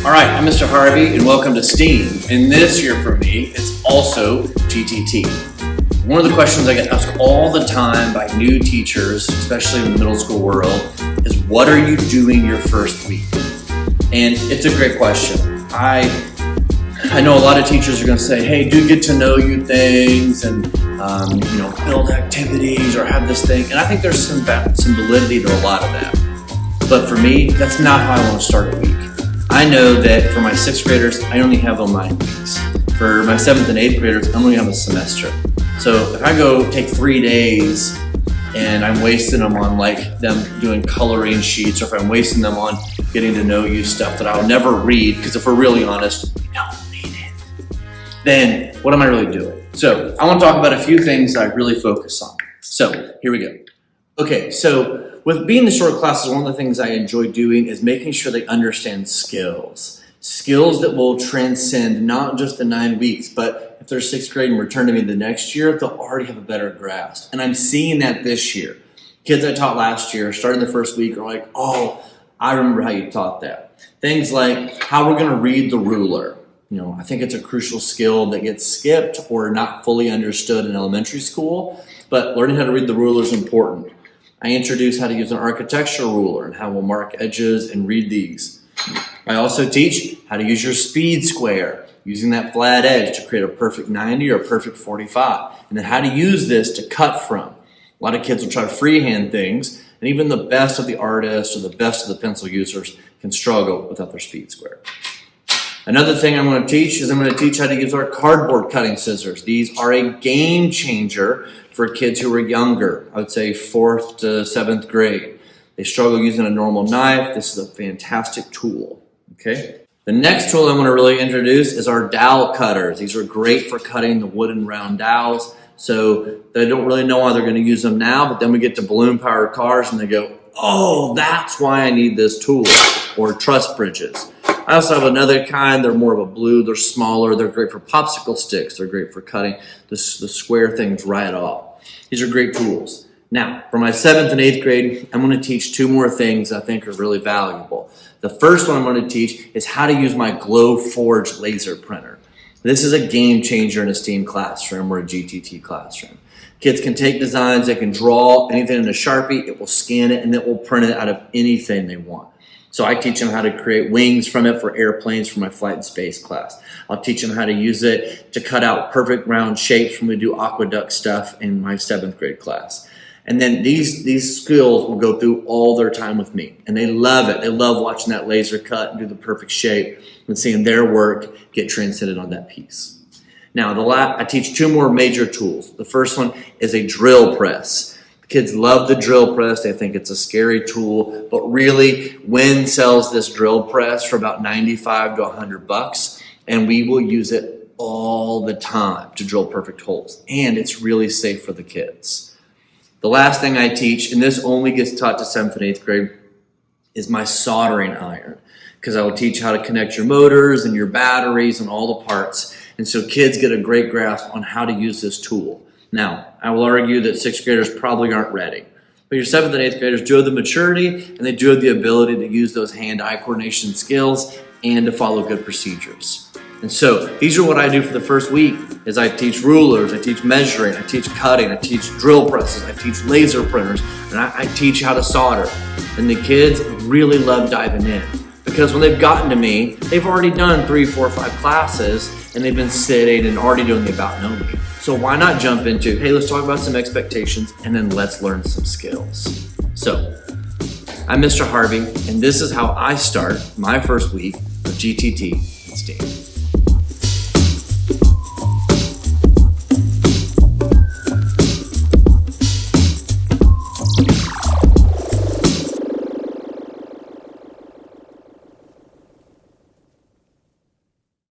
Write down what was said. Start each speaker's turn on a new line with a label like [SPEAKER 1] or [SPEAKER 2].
[SPEAKER 1] All right, I'm Mr. Harvey and welcome to STEAM. And this year for me, it's also GTT. One of the questions I get asked all the time by new teachers, especially in the middle school world, is what are you doing your first week? And it's a great question. I know a lot of teachers are going to say, hey, do get to know you things and build activities or have this thing. And I think there's some validity to a lot of that. But for me, that's not how I want to start a week. I know that for my 6th graders, I only have 9 weeks. For my 7th and 8th graders, I only have a semester. So if I go take 3 days and I'm wasting them on like them doing coloring sheets, or if I'm wasting them on getting to know you stuff that I'll never read, because if we're really honest, we don't need it, then what am I really doing? So I want to talk about a few things that I really focus on. So here we go. Okay, so with being the short classes, one of the things I enjoy doing is making sure they understand skills. Skills that will transcend not just the 9 weeks, but if they're 6th grade and return to me the next year, they'll already have a better grasp. And I'm seeing that this year. Kids I taught last year, starting the first week, are like, oh, I remember how you taught that. Things like how we're going to read the ruler. I think it's a crucial skill that gets skipped or not fully understood in elementary school, but learning how to read the ruler is important. I introduce how to use an architectural ruler and how we'll mark edges and read these. I also teach how to use your speed square, using that flat edge to create a perfect 90 or a perfect 45, and then how to use this to cut from. A lot of kids will try to freehand things, and even the best of the artists or the best of the pencil users can struggle without their speed square. Another thing I'm going to teach is I'm going to teach how to use our cardboard cutting scissors. These are a game changer for kids who are younger, I would say 4th to 7th grade. They struggle using a normal knife. This is a fantastic tool, okay? The next tool I want to really introduce is our dowel cutters. These are great for cutting the wooden round dowels. So they don't really know why they're going to use them now, but then we get to balloon-powered cars and they go, oh, that's why I need this tool, or truss bridges. I also have another kind. They're more of a blue. They're smaller. They're great for popsicle sticks. They're great for cutting the square things right off. These are great tools. Now, for my 7th and 8th grade, I'm going to teach 2 more things I think are really valuable. The first one I'm going to teach is how to use my Glow Forge laser printer. This is a game changer in a STEAM classroom or a GTT classroom. Kids can take designs, they can draw anything in a Sharpie, it will scan it, and it will print it out of anything they want. So I teach them how to create wings from it for airplanes for my flight and space class. I'll teach them how to use it to cut out perfect round shapes when we do aqueduct stuff in my 7th grade class. And then these skills will go through all their time with me. And they love it. They love watching that laser cut and do the perfect shape and seeing their work get transcended on that piece. Now, I teach 2 more major tools. The first one is a drill press. Kids love the drill press. They think it's a scary tool, but really, WEN sells this drill press for about $95 to $100, and we will use it all the time to drill perfect holes, and it's really safe for the kids. The last thing I teach, and this only gets taught to 7th and 8th grade, is my soldering iron, because I will teach how to connect your motors and your batteries and all the parts, and so kids get a great grasp on how to use this tool. Now, I will argue that 6th graders probably aren't ready, but your 7th and 8th graders do have the maturity and they do have the ability to use those hand-eye coordination skills and to follow good procedures. And so these are what I do for the first week is I teach rulers, I teach measuring, I teach cutting, I teach drill presses, I teach laser printers, and I teach how to solder. And the kids really love diving in because when they've gotten to me, they've already done 3, 4, 5 classes and they've been sitting and already doing the about know me. So why not jump into, hey, let's talk about some expectations and then let's learn some skills. So I'm Mr. Harvey, and this is how I start my first week of GTT at STEAM.